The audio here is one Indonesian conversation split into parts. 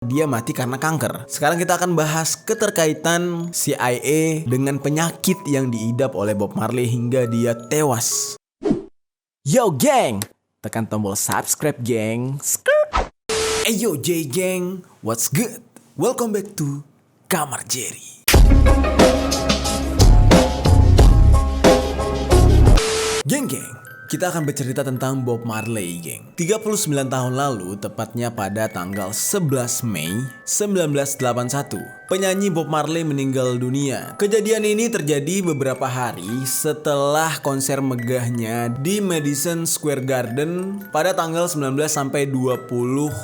dia mati karena kanker. Sekarang kita akan bahas keterkaitan CIA dengan penyakit yang diidap oleh Bob Marley hingga dia tewas. Yo geng, tekan tombol subscribe geng. Yo J geng, what's good? Welcome back to Kamar Jerry. Geng, kita akan bercerita tentang Bob Marley, geng. 39 tahun lalu, tepatnya pada tanggal 11 Mei 1981, penyanyi Bob Marley meninggal dunia. Kejadian ini terjadi beberapa hari setelah konser megahnya di Madison Square Garden pada tanggal 19 sampai 20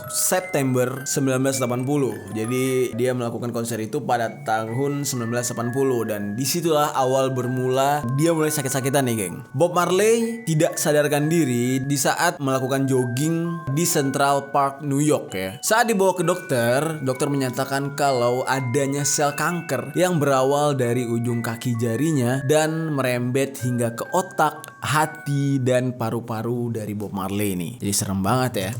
September 1980. Jadi dia melakukan konser itu pada tahun 1980 dan disitulah awal bermula dia mulai sakit-sakitan nih, geng. Bob Marley tidak sadarkan diri di saat melakukan jogging di Central Park, New York ya. Saat dibawa ke dokter menyatakan kalau adanya sel kanker yang berawal dari ujung kaki jarinya dan merembet hingga ke otak, hati, dan paru-paru dari Bob Marley ini. Jadi serem banget ya.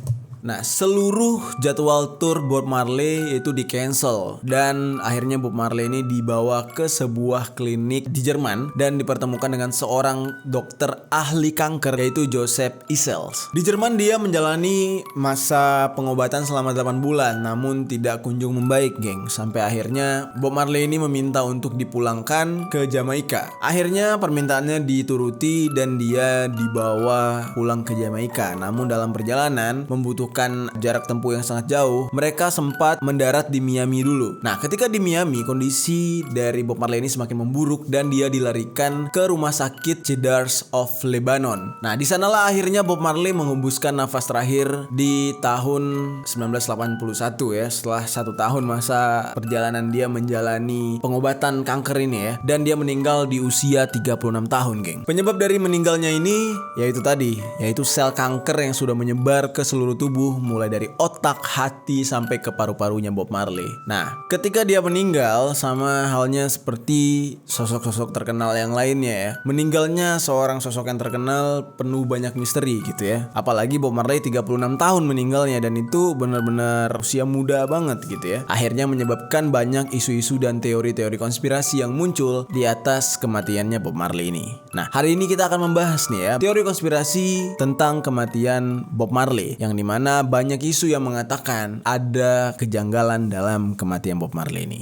Nah, seluruh jadwal tour Bob Marley itu di-cancel dan akhirnya Bob Marley ini dibawa ke sebuah klinik di Jerman dan dipertemukan dengan seorang dokter ahli kanker yaitu Joseph Issels. Di Jerman dia menjalani masa pengobatan selama 8 bulan namun tidak kunjung membaik, geng. Sampai akhirnya Bob Marley ini meminta untuk dipulangkan ke Jamaika. Akhirnya permintaannya dituruti dan dia dibawa pulang ke Jamaika. Namun dalam perjalanan membutuhkan jarak tempuh yang sangat jauh, mereka sempat mendarat di Miami dulu. Nah, ketika di Miami, kondisi dari Bob Marley ini semakin memburuk dan dia dilarikan ke rumah sakit Cedars of Lebanon. Nah, di sanalah akhirnya Bob Marley mengembuskan nafas terakhir di tahun 1981 ya, setelah 1 tahun masa perjalanan dia menjalani pengobatan kanker ini ya, dan dia meninggal di usia 36 tahun, geng. Penyebab dari meninggalnya ini yaitu sel kanker yang sudah menyebar ke seluruh tubuh mulai dari otak, hati, sampai ke paru-parunya Bob Marley. Nah, ketika dia meninggal, sama halnya seperti sosok-sosok terkenal yang lainnya ya, meninggalnya seorang sosok yang terkenal penuh banyak misteri gitu ya. Apalagi Bob Marley 36 tahun meninggalnya dan itu benar-benar usia muda banget gitu ya. Akhirnya menyebabkan banyak isu-isu dan teori-teori konspirasi yang muncul di atas kematiannya Bob Marley ini. Nah, hari ini kita akan membahas nih ya, teori konspirasi tentang kematian Bob Marley, yang dimana banyak isu yang mengatakan ada kejanggalan dalam kematian Bob Marley ini.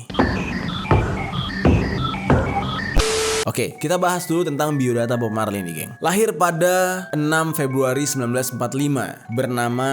Oke, kita bahas dulu tentang biodata Bob Marley nih, geng. Lahir pada 6 Februari 1945, bernama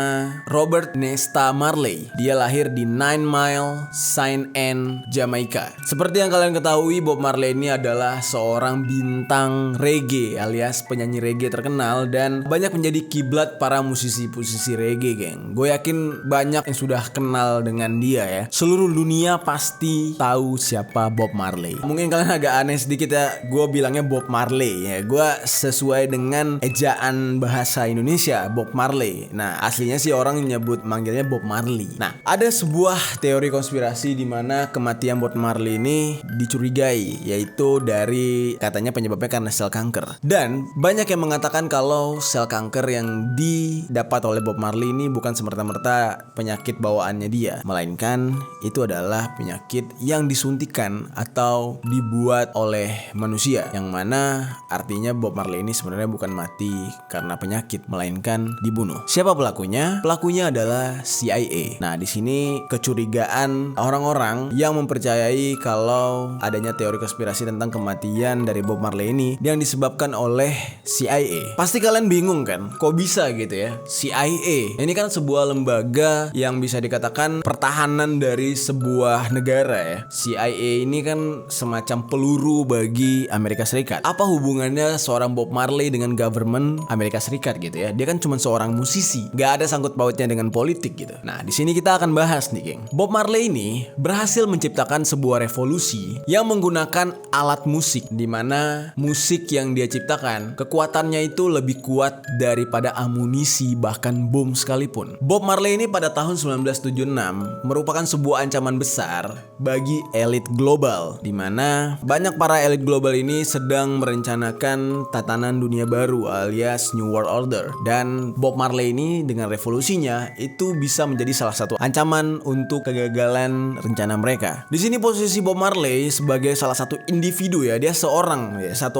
Robert Nesta Marley. Dia lahir di 9 Mile, Saint Anne, Jamaika. Seperti yang kalian ketahui, Bob Marley ini adalah seorang bintang reggae alias penyanyi reggae terkenal dan banyak menjadi kiblat para musisi-musisi reggae, geng. Gue yakin banyak yang sudah kenal dengan dia ya. Seluruh dunia pasti tahu siapa Bob Marley. Mungkin kalian agak aneh sedikit ya, gue bilangnya Bob Marley ya. Gue sesuai dengan ejaan bahasa Indonesia, Bob Marley. Nah, aslinya sih orang manggilnya Bob Marley. Nah, ada sebuah teori konspirasi di mana kematian Bob Marley ini dicurigai, yaitu dari katanya penyebabnya karena sel kanker. Dan banyak yang mengatakan kalau sel kanker yang didapat oleh Bob Marley ini bukan semerta-merta penyakit bawaannya dia, melainkan itu adalah penyakit yang disuntikan atau dibuat oleh manusia, yang mana artinya Bob Marley ini sebenarnya bukan mati karena penyakit, melainkan dibunuh. Siapa pelakunya? Pelakunya adalah CIA. Nah, di sini kecurigaan orang-orang yang mempercayai kalau adanya teori konspirasi tentang kematian dari Bob Marley ini yang disebabkan oleh CIA. Pasti kalian bingung kan? Kok bisa gitu ya? CIA ini kan sebuah lembaga yang bisa dikatakan pertahanan dari sebuah negara ya. CIA ini kan semacam peluru bagi Amerika Serikat. Apa hubungannya seorang Bob Marley dengan government Amerika Serikat gitu ya? Dia kan cuma seorang musisi, gak ada sangkut pautnya dengan politik gitu. Nah, di sini kita akan bahas nih, geng. Bob Marley ini berhasil menciptakan sebuah revolusi yang menggunakan alat musik, di mana musik yang dia ciptakan kekuatannya itu lebih kuat daripada amunisi bahkan bom sekalipun. Bob Marley ini pada tahun 1976 merupakan sebuah ancaman besar bagi elit global, di mana banyak para elit global global ini sedang merencanakan tatanan dunia baru alias New World Order. Dan Bob Marley ini dengan revolusinya itu bisa menjadi salah satu ancaman untuk kegagalan rencana mereka. Di sini posisi Bob Marley sebagai salah satu individu ya, dia satu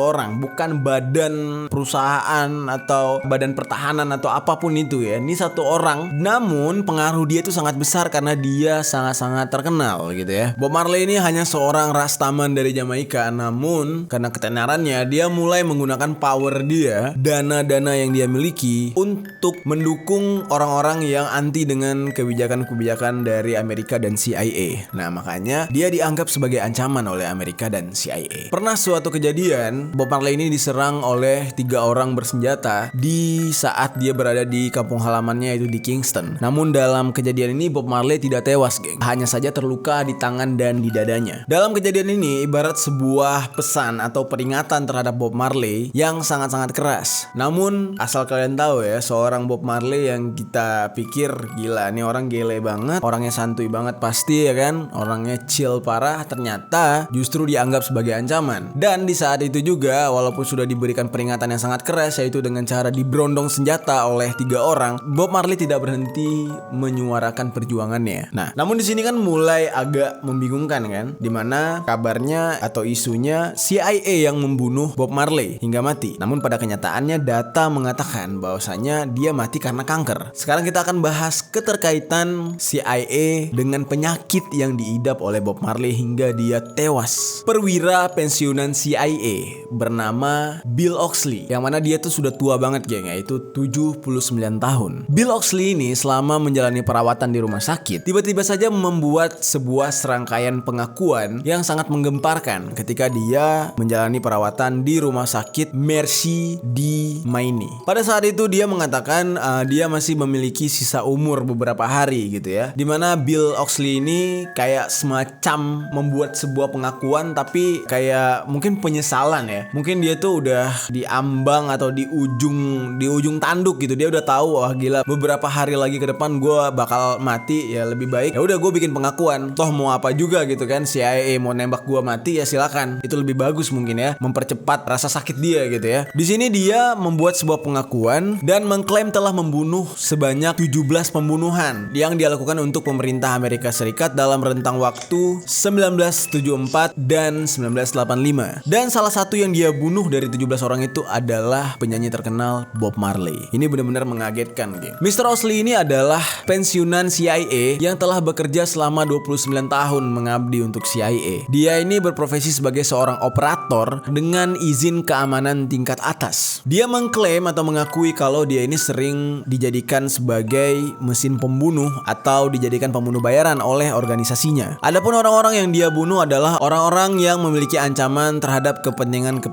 orang, bukan badan perusahaan atau badan pertahanan atau apapun itu ya. Ini satu orang, namun pengaruh dia itu sangat besar karena dia sangat-sangat terkenal gitu ya. Bob Marley ini hanya seorang rastaman dari Jamaika, namun karena ketenarannya dia mulai menggunakan power dia, dana-dana yang dia miliki untuk mendukung orang-orang yang anti dengan kebijakan-kebijakan dari Amerika dan CIA. Nah, makanya dia dianggap sebagai ancaman oleh Amerika dan CIA. Pernah suatu kejadian, Bob Marley ini diserang oleh 3 orang bersenjata di saat dia berada di kampung halamannya yaitu di Kingston. Namun dalam kejadian ini Bob Marley tidak tewas, geng. Hanya saja terluka di tangan dan di dadanya. Dalam kejadian ini ibarat sebuah pesan atau peringatan terhadap Bob Marley yang sangat-sangat keras. Namun asal kalian tahu ya, seorang Bob Marley yang kita pikir gila, nih orang gele banget, orangnya santuy banget pasti ya kan, orangnya chill parah, ternyata justru dianggap sebagai ancaman. Dan di saat itu juga walaupun sudah diberikan peringatan yang sangat keras yaitu dengan cara diberondong senjata oleh 3 orang, Bob Marley tidak berhenti menyuarakan perjuangannya. Nah, namun di sini kan mulai agak membingungkan kan, dimana kabarnya atau isunya CIA yang membunuh Bob Marley hingga mati. Namun pada kenyataannya data mengatakan bahwasanya dia mati karena kanker. Sekarang kita akan bahas keterkaitan CIA dengan penyakit yang diidap oleh Bob Marley hingga dia tewas. Perwira pensiunan CIA bernama Bill Oxley, yang mana dia tuh sudah tua banget geng, yaitu 79 tahun. Bill Oxley ini selama menjalani perawatan di rumah sakit, tiba-tiba saja membuat sebuah serangkaian pengakuan yang sangat menggemparkan ketika dia menjalani perawatan di rumah sakit Mercy di Maine. Pada saat itu dia mengatakan dia masih memiliki sisa umur beberapa hari gitu ya, dimana Bill Oxley ini kayak semacam membuat sebuah pengakuan tapi kayak mungkin penyesalan ya. Mungkin dia tuh udah diambang atau di ujung tanduk gitu. Dia udah tahu, wah gila, beberapa hari lagi ke depan gue bakal mati, ya lebih baik ya udah gue bikin pengakuan. Toh mau apa juga gitu kan, CIA mau nembak gue mati ya silakan. Itu lebih bagus mungkin ya, mempercepat rasa sakit dia gitu ya. Di sini dia membuat sebuah pengakuan dan mengklaim telah membunuh sebanyak 17 pembunuhan yang dia lakukan untuk pemerintah Amerika Serikat dalam rentang waktu 1974 dan 1985. Dan salah satu yang dia bunuh dari 17 orang itu adalah penyanyi terkenal Bob Marley. Ini benar-benar mengagetkan, geng. Mr. Oxley ini adalah pensiunan CIA yang telah bekerja selama 29 tahun mengabdi untuk CIA. Dia ini berprofesi sebagai seorang operator dengan izin keamanan tingkat atas. Dia mengklaim atau mengakui kalau dia ini sering dijadikan sebagai mesin pembunuh atau dijadikan pembunuh bayaran oleh organisasinya. Adapun orang-orang yang dia bunuh adalah orang-orang yang memiliki ancaman terhadap kepentingan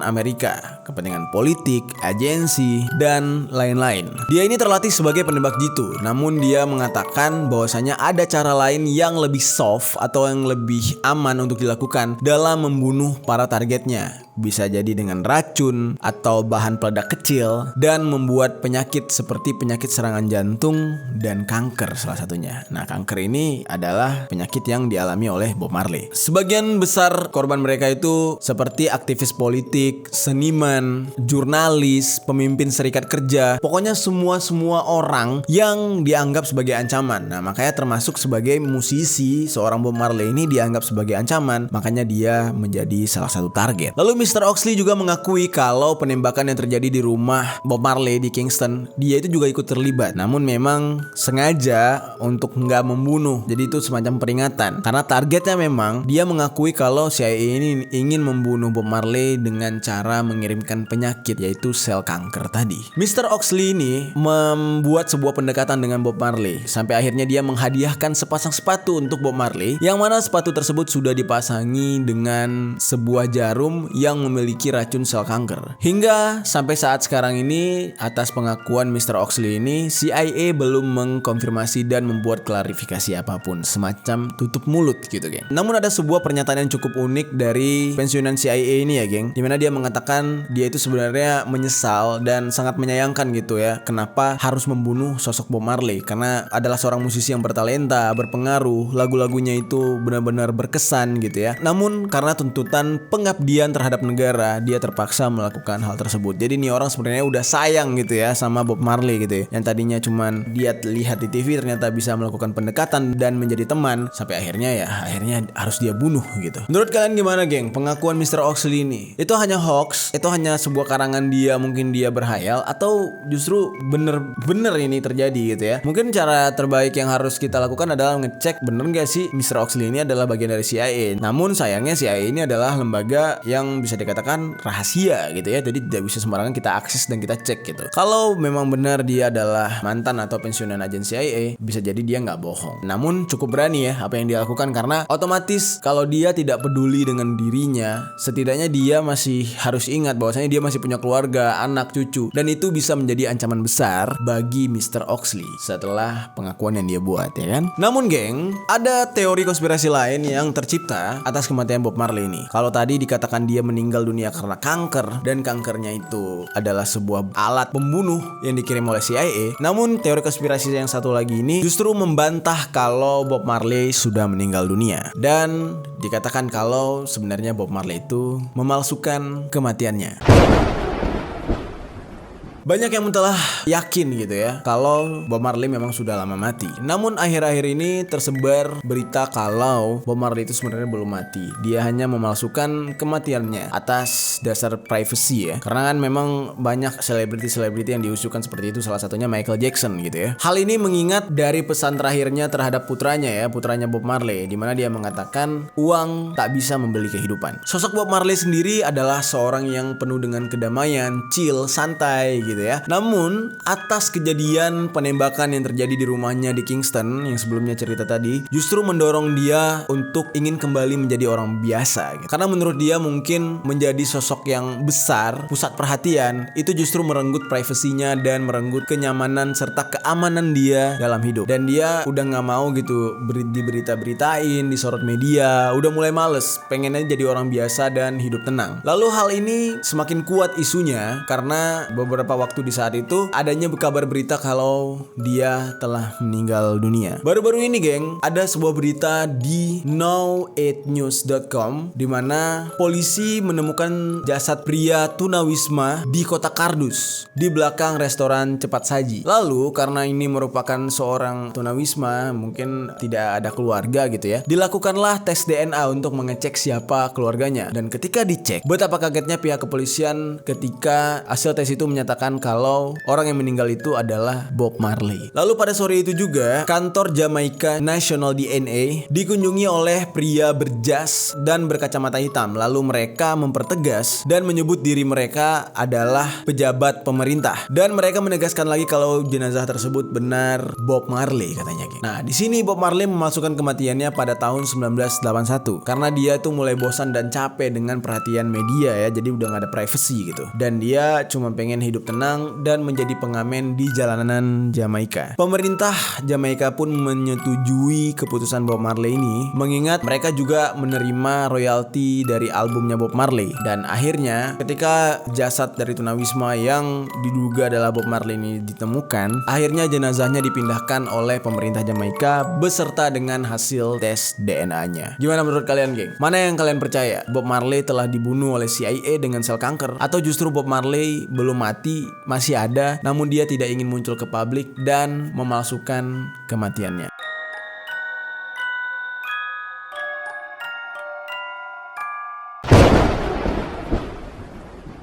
Amerika, kepentingan politik, agensi, dan lain-lain. Dia ini terlatih sebagai penembak jitu, namun dia mengatakan bahwasanya ada cara lain yang lebih soft atau yang lebih aman untuk dilakukan dalam membunuh para targetnya. Bisa jadi dengan racun atau bahan peledak kecil dan membuat penyakit seperti penyakit serangan jantung dan kanker salah satunya. Nah, kanker ini adalah penyakit yang dialami oleh Bob Marley. Sebagian besar korban mereka itu seperti aktivis politik, seniman, jurnalis, pemimpin serikat kerja, pokoknya semua orang yang dianggap sebagai ancaman. Nah, makanya termasuk sebagai musisi, seorang Bob Marley ini dianggap sebagai ancaman, makanya dia menjadi salah satu target. Lalu Mr. Oxley juga mengakui kalau penembakan yang terjadi di rumah Bob Marley di Kingston, dia itu juga ikut terlibat. Namun memang sengaja untuk nggak membunuh. Jadi itu semacam peringatan. Karena targetnya memang dia mengakui kalau CIA ini ingin membunuh Bob Marley dengan cara mengirimkan penyakit, yaitu sel kanker tadi. Mr. Oxley ini membuat sebuah pendekatan dengan Bob Marley. Sampai akhirnya dia menghadiahkan sepasang sepatu untuk Bob Marley, yang mana sepatu tersebut sudah dipasangi dengan sebuah jarum yang memiliki racun sel kanker. Hingga sampai saat sekarang ini, atas pengakuan Mr. Oxley ini, CIA belum mengkonfirmasi dan membuat klarifikasi apapun, semacam tutup mulut gitu, geng. Namun ada sebuah pernyataan yang cukup unik dari pensiunan CIA ini ya, geng, dimana dia mengatakan dia itu sebenarnya menyesal dan sangat menyayangkan gitu ya, kenapa harus membunuh sosok Bob Marley, karena adalah seorang musisi yang bertalenta, berpengaruh, lagu-lagunya itu benar-benar berkesan gitu ya. Namun karena tuntutan pengabdian terhadap negara, dia terpaksa melakukan hal tersebut. Jadi nih orang sebenarnya udah sayang gitu ya sama Bob Marley gitu ya. Yang tadinya cuman dia lihat di TV ternyata bisa melakukan pendekatan dan menjadi teman, sampai akhirnya harus dia bunuh gitu. Menurut kalian gimana, geng? Pengakuan Mr. Oxley ini itu hanya hoax, itu hanya sebuah karangan dia, mungkin dia berhayal, atau justru bener ini terjadi gitu ya. Mungkin cara terbaik yang harus kita lakukan adalah ngecek bener gak sih Mr. Oxley ini adalah bagian dari CIA. Namun sayangnya CIA ini adalah lembaga yang bisa dikatakan rahasia gitu ya, jadi tidak bisa sembarangan kita akses dan kita cek gitu. Kalau memang benar dia adalah mantan atau pensiunan agen CIA, bisa jadi dia nggak bohong. Namun cukup berani ya apa yang dia lakukan, karena otomatis kalau dia tidak peduli dengan dirinya, setidaknya dia masih harus ingat bahwasanya dia masih punya keluarga, anak, cucu, dan itu bisa menjadi ancaman besar bagi Mr. Oxley setelah pengakuan yang dia buat, ya kan? Namun geng, ada teori konspirasi lain yang tercipta atas kematian Bob Marley ini. Kalau tadi dikatakan dia meninggal dunia karena kanker, dan kankernya itu adalah sebuah alat pembunuh yang dikirim oleh CIA. Namun teori konspirasi yang satu lagi ini justru membantah kalau Bob Marley sudah meninggal dunia, dan dikatakan kalau sebenarnya Bob Marley itu memalsukan kematiannya. Banyak yang telah yakin gitu ya kalau Bob Marley memang sudah lama mati. Namun akhir-akhir ini tersebar berita kalau Bob Marley itu sebenarnya belum mati. Dia hanya memalsukan kematiannya atas dasar privacy ya. Karena kan memang banyak selebriti-selebriti yang diusulkan seperti itu, salah satunya Michael Jackson gitu ya. Hal ini mengingat dari pesan terakhirnya terhadap putranya Bob Marley, di mana dia mengatakan uang tak bisa membeli kehidupan. Sosok Bob Marley sendiri adalah seorang yang penuh dengan kedamaian, chill, santai gitu ya. Namun atas kejadian penembakan yang terjadi di rumahnya di Kingston yang sebelumnya cerita tadi, justru mendorong dia untuk ingin kembali menjadi orang biasa gitu. Karena menurut dia mungkin menjadi sosok yang besar, pusat perhatian, itu justru merenggut privasinya dan merenggut kenyamanan serta keamanan dia dalam hidup. Dan dia udah gak mau gitu diberita-beritain, disorot media, udah mulai males, pengennya jadi orang biasa dan hidup tenang. Lalu hal ini semakin kuat isunya karena beberapa waktu di saat itu adanya kabar berita kalau dia telah meninggal dunia. Baru-baru ini geng, ada sebuah berita di now8news.com di mana polisi menemukan jasad pria tunawisma di kota Kardus di belakang restoran cepat saji. Lalu karena ini merupakan seorang tunawisma, mungkin tidak ada keluarga gitu ya, dilakukanlah tes DNA untuk mengecek siapa keluarganya. Dan ketika dicek, betapa kagetnya pihak kepolisian ketika hasil tes itu menyatakan kalau orang yang meninggal itu adalah Bob Marley. Lalu pada sore itu juga, kantor Jamaica National DNA dikunjungi oleh pria berjas dan berkacamata hitam. Lalu mereka mempertegas dan menyebut diri mereka adalah pejabat pemerintah. Dan mereka menegaskan lagi kalau jenazah tersebut benar Bob Marley katanya. Nah, di sini Bob Marley memasukkan kematiannya pada tahun 1981 karena dia tuh mulai bosan dan capek dengan perhatian media ya. Jadi udah gak ada privacy gitu. Dan dia cuma pengen hidup tenang dan menjadi pengamen di jalanan Jamaika. Pemerintah Jamaika pun menyetujui keputusan Bob Marley ini, mengingat mereka juga menerima royalti dari albumnya Bob Marley. Dan akhirnya ketika jasad dari tunawisma yang diduga adalah Bob Marley ini ditemukan, akhirnya jenazahnya dipindahkan oleh pemerintah Jamaika beserta dengan hasil tes DNA-nya. Gimana menurut kalian, geng? Mana yang kalian percaya? Bob Marley telah dibunuh oleh CIA dengan sel kanker, atau justru Bob Marley belum mati, masih ada, namun dia tidak ingin muncul ke publik dan memalsukan kematiannya?